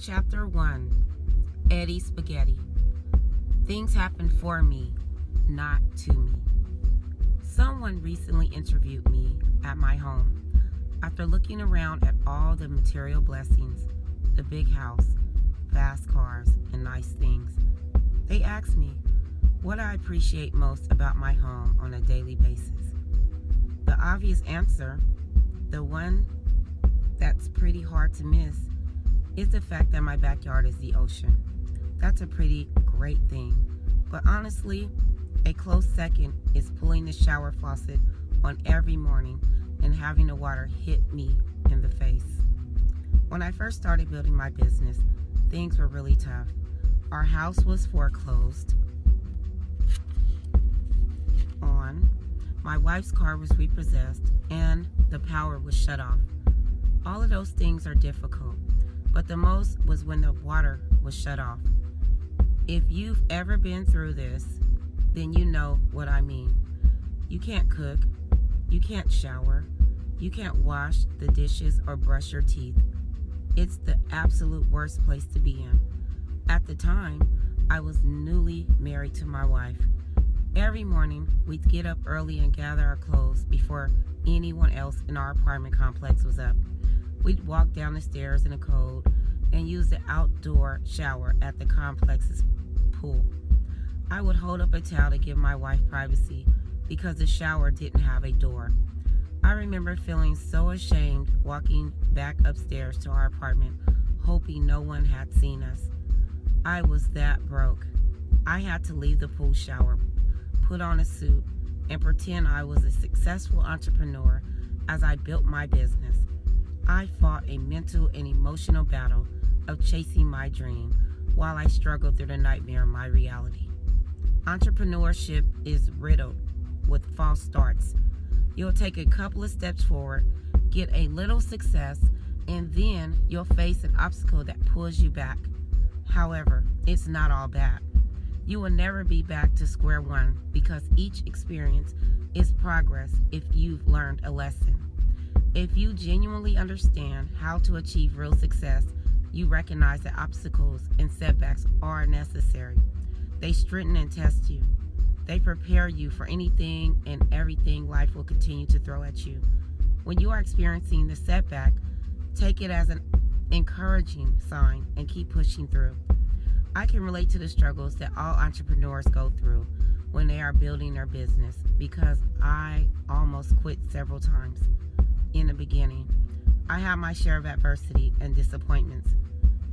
Chapter 1, Eddie Spaghetti. Things happen for me, not to me. Someone recently interviewed me at my home. After looking around at all the material blessings, the big house, fast cars, and nice things, they asked me what I appreciate most about my home on a daily basis. The obvious answer, the one that's pretty hard to miss, is the fact that my backyard is the ocean. That's a pretty great thing. But honestly, a close second is pulling the shower faucet on every morning and having the water hit me in the face. When I first started building my business, things were really tough. Our house was foreclosed on, my wife's car was repossessed, and the power was shut off. All of those things are difficult, but the most was when the water was shut off. If you've ever been through this, then you know what I mean. You can't cook, you can't shower, you can't wash the dishes or brush your teeth. It's the absolute worst place to be in. At the time, I was newly married to my wife. Every morning, we'd get up early and gather our clothes before anyone else in our apartment complex was up. We'd walk down the stairs in the cold and use the outdoor shower at the complex's pool. I would hold up a towel to give my wife privacy because the shower didn't have a door. I remember feeling so ashamed walking back upstairs to our apartment, hoping no one had seen us. I was that broke. I had to leave the pool shower, put on a suit, and pretend I was a successful entrepreneur as I built my business. I fought a mental and emotional battle of chasing my dream while I struggled through the nightmare of my reality. Entrepreneurship is riddled with false starts. You'll take a couple of steps forward, get a little success, and then you'll face an obstacle that pulls you back. However, it's not all bad. You will never be back to square one because each experience is progress if you've learned a lesson. If you genuinely understand how to achieve real success, you recognize that obstacles and setbacks are necessary. They strengthen and test you. They prepare you for anything and everything life will continue to throw at you. When you are experiencing the setback, take it as an encouraging sign and keep pushing through. I can relate to the struggles that all entrepreneurs go through when they are building their business because I almost quit several times. In the beginning, I had my share of adversity and disappointments.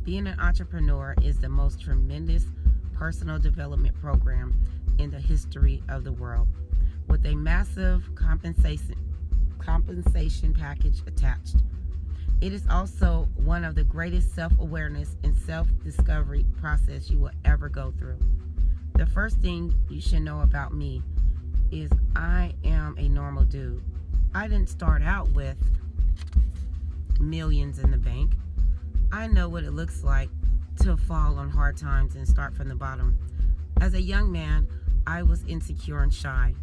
Being an entrepreneur is the most tremendous personal development program in the history of the world, with a massive compensation package attached. It is also one of the greatest self-awareness and self-discovery process you will ever go through. The first thing you should know about me is I am a normal dude. I didn't start out with millions in the bank. I know what it looks like to fall on hard times and start from the bottom. As a young man, I was insecure and shy.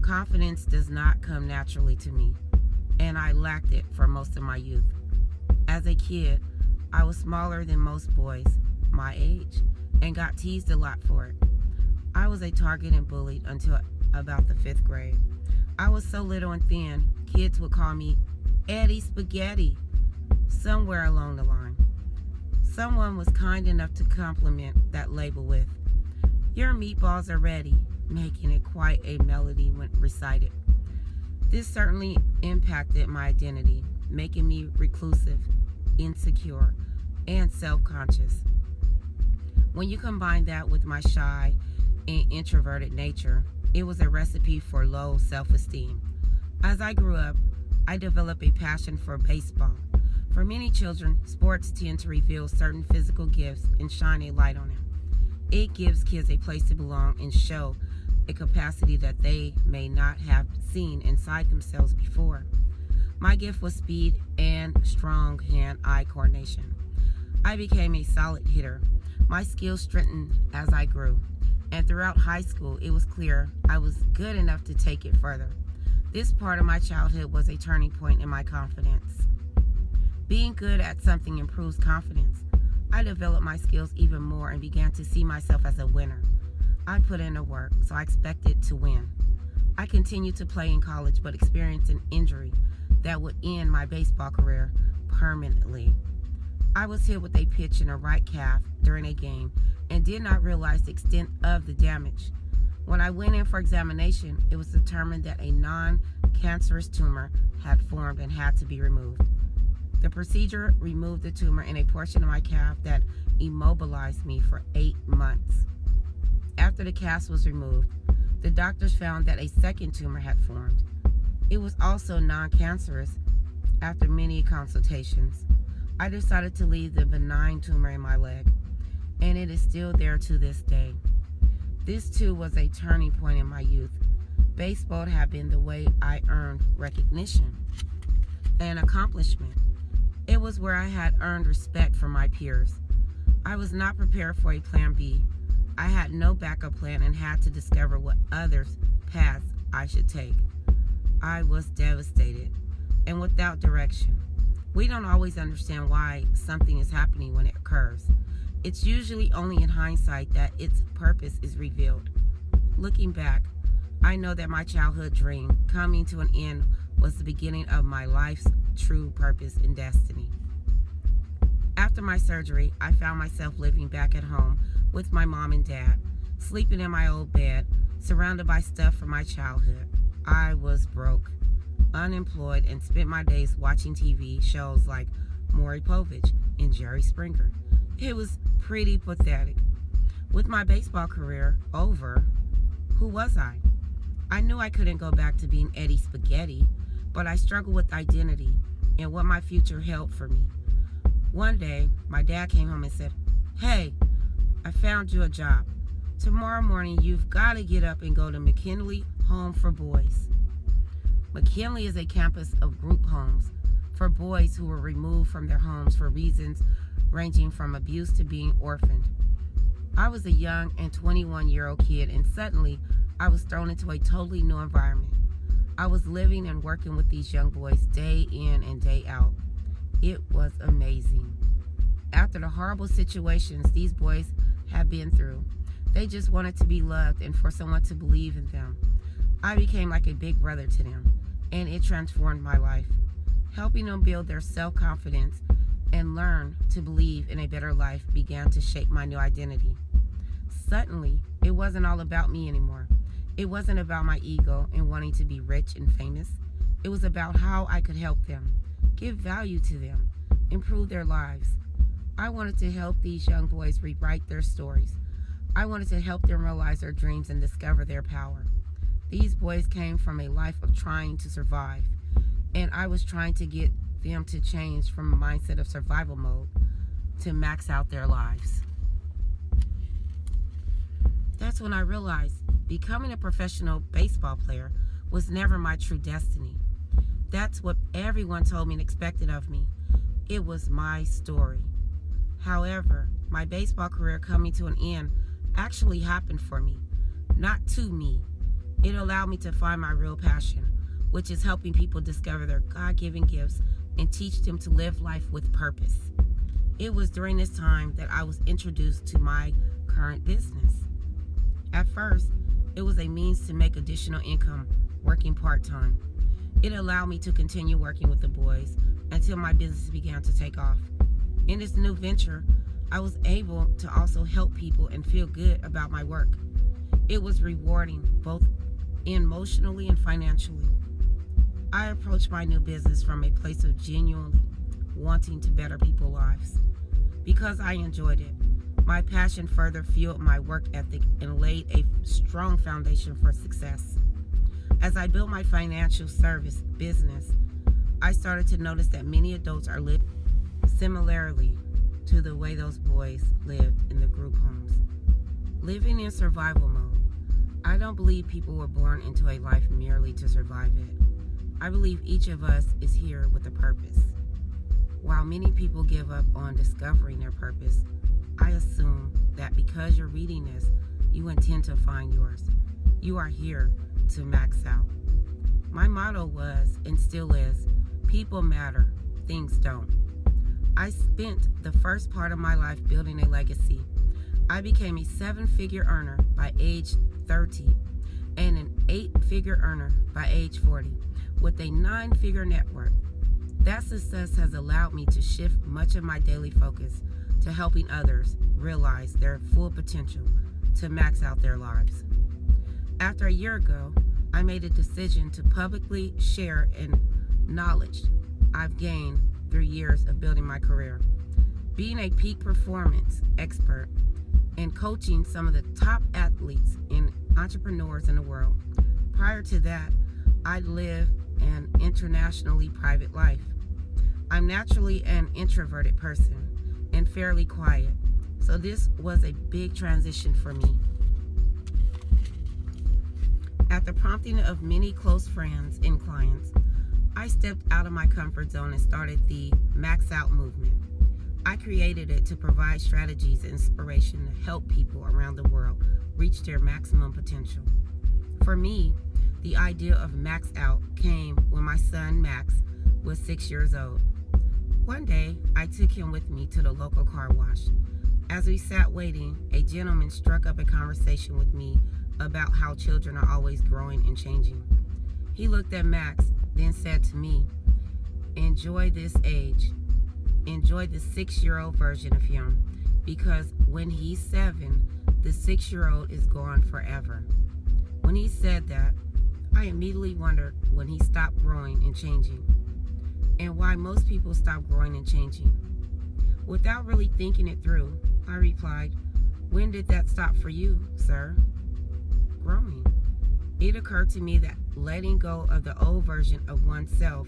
Confidence does not come naturally to me, and I lacked it for most of my youth. As a kid, I was smaller than most boys my age and got teased a lot for it. I was a target and bullied until about the 5th grade. I was so little and thin, kids would call me Eddie Spaghetti. Somewhere along the line, someone was kind enough to compliment that label with, "Your meatballs are ready," making it quite a melody when recited. This certainly impacted my identity, making me reclusive, insecure, and self-conscious. When you combine that with my shy and introverted nature, it was a recipe for low self-esteem. As I grew up, I developed a passion for baseball. For many children, sports tend to reveal certain physical gifts and shine a light on them. It gives kids a place to belong and show a capacity that they may not have seen inside themselves before. My gift was speed and strong hand-eye coordination. I became a solid hitter. My skills strengthened as I grew. And throughout high school, it was clear I was good enough to take it further. This part of my childhood was a turning point in my confidence. Being good at something improves confidence. I developed my skills even more and began to see myself as a winner. I put in the work, so I expected to win. I continued to play in college, but experienced an injury that would end my baseball career permanently. I was hit with a pitch in the right calf during a game and did not realize the extent of the damage. When I went in for examination, it was determined that a non-cancerous tumor had formed and had to be removed. The procedure removed the tumor in a portion of my calf that immobilized me for 8 months. After the cast was removed, the doctors found that a second tumor had formed. It was also non-cancerous. After many consultations, I decided to leave the benign tumor in my leg, and it is still there to this day. This too was a turning point in my youth. Baseball had been the way I earned recognition and accomplishment. It was where I had earned respect from my peers. I was not prepared for a plan B. I had no backup plan and had to discover what others' paths I should take. I was devastated and without direction. We don't always understand why something is happening when it occurs. It's usually only in hindsight that its purpose is revealed. Looking back, I know that my childhood dream coming to an end was the beginning of my life's true purpose and destiny. After my surgery, I found myself living back at home with my mom and dad, sleeping in my old bed, surrounded by stuff from my childhood. I was broke, unemployed, and spent my days watching TV shows like Maury Povich and Jerry Springer. It was pretty pathetic. With my baseball career over, who was I? I knew I couldn't go back to being Eddie Spaghetti, but I struggled with identity and what my future held for me. One day, my dad came home and said, "Hey, I found you a job. Tomorrow morning, you've got to get up and go to McKinley Home for Boys." McKinley is a campus of group homes for boys who were removed from their homes for reasons ranging from abuse to being orphaned. I was a young and 21-year-old kid, and suddenly I was thrown into a totally new environment. I was living and working with these young boys day in and day out. It was amazing. After the horrible situations these boys had been through, they just wanted to be loved and for someone to believe in them. I became like a big brother to them, and it transformed my life. Helping them build their self-confidence and learn to believe in a better life began to shape my new identity. Suddenly, it wasn't all about me anymore. It wasn't about my ego and wanting to be rich and famous. It was about how I could help them, give value to them, improve their lives. I wanted to help these young boys rewrite their stories. I wanted to help them realize their dreams and discover their power. These boys came from a life of trying to survive, and I was trying to get them to change from a mindset of survival mode to max out their lives. That's when I realized becoming a professional baseball player was never my true destiny. That's what everyone told me and expected of me. It was my story. However, my baseball career coming to an end actually happened for me, not to me. It allowed me to find my real passion, which is helping people discover their God-given gifts and teach them to live life with purpose. It was during this time that I was introduced to my current business. At first, it was a means to make additional income working part-time. It allowed me to continue working with the boys until my business began to take off. In this new venture, I was able to also help people and feel good about my work. It was rewarding, both emotionally and financially. I approached my new business from a place of genuinely wanting to better people's lives. Because I enjoyed it, my passion further fueled my work ethic and laid a strong foundation for success. As I built my financial service business, I started to notice that many adults are living similarly to the way those boys lived in the group homes. Living in survival mode. I don't believe people were born into a life merely to survive it. I believe each of us is here with a purpose. While many people give up on discovering their purpose, I assume that because you're reading this, you intend to find yours. You are here to max out. My motto was, and still is, people matter, things don't. I spent the first part of my life building a legacy. I became a 7-figure earner by age 30 and an 8-figure earner by age 40 with a 9-figure net worth. That success has allowed me to shift much of my daily focus to helping others realize their full potential to max out their lives. After a year ago, I made a decision to publicly share knowledge I've gained through years of building my career. Being a peak performance expert and coaching some of the top athletes and entrepreneurs in the world. Prior to that, I lived an internationally private life. I'm naturally an introverted person and fairly quiet, so this was a big transition for me. At the prompting of many close friends and clients, I stepped out of my comfort zone and started the Max Out movement. I created it to provide strategies and inspiration to help people around the world reach their maximum potential. For me, the idea of Max Out came when my son Max was 6 years old. One day, I took him with me to the local car wash. As we sat waiting, a gentleman struck up a conversation with me about how children are always growing and changing. He looked at Max, then said to me, "Enjoy this age. Enjoy the 6-year-old version of him, because when he's 7, the 6-year-old is gone forever." When he said that, I immediately wondered when he stopped growing and changing, and why most people stop growing and changing. Without really thinking it through, I replied, "When did that stop for you, sir?" Growing. It occurred to me that letting go of the old version of oneself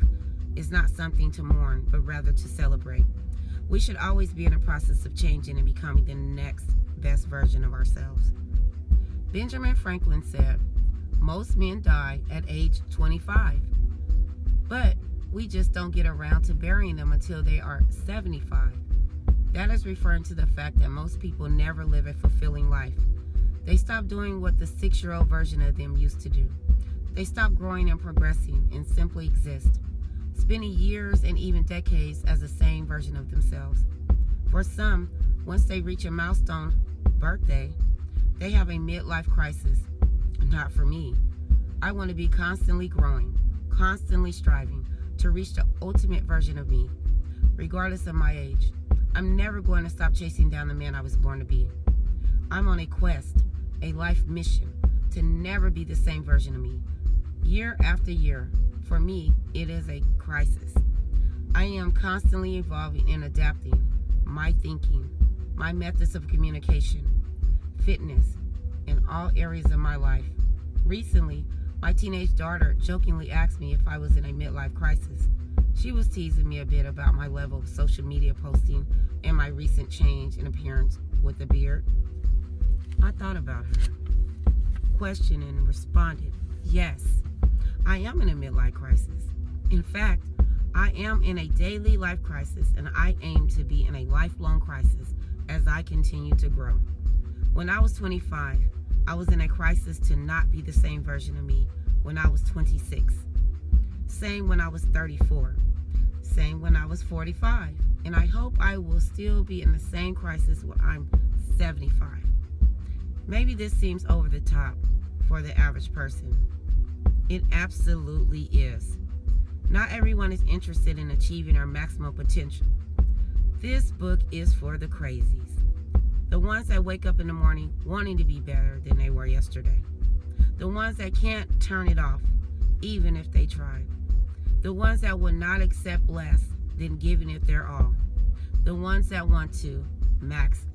is not something to mourn, but rather to celebrate. We should always be in a process of changing and becoming the next best version of ourselves. Benjamin Franklin said, "Most men die at age 25, but we just don't get around to burying them until they are 75. That is referring to the fact that most people never live a fulfilling life. They stop doing what the 6-year-old version of them used to do. They stop growing and progressing and simply exist, spending years and even decades as the same version of themselves. For some, once they reach a milestone birthday, they have a midlife crisis. Not for me. I want to be constantly growing, constantly striving to reach the ultimate version of me, regardless of my age. I'm never going to stop chasing down the man I was born to be. I'm on a quest, a life mission, to never be the same version of me. Year after year, for me, it is a crisis. I am constantly evolving and adapting my thinking, my methods of communication, fitness, in all areas of my life. Recently, my teenage daughter jokingly asked me if I was in a midlife crisis. She was teasing me a bit about my level of social media posting and my recent change in appearance with a beard. I thought about her, questioned and responded, "Yes, I am in a midlife crisis. In fact, I am in a daily life crisis, and I aim to be in a lifelong crisis as I continue to grow." When I was 25, I was in a crisis to not be the same version of me when I was 26. Same when I was 34. Same when I was 45. And I hope I will still be in the same crisis when I'm 75. Maybe this seems over the top for the average person. It absolutely is. Not everyone is interested in achieving their maximum potential. This book is for the crazies. The ones that wake up in the morning wanting to be better than they were yesterday. The ones that can't turn it off, even if they tried. The ones that will not accept less than giving it their all. The ones that want to max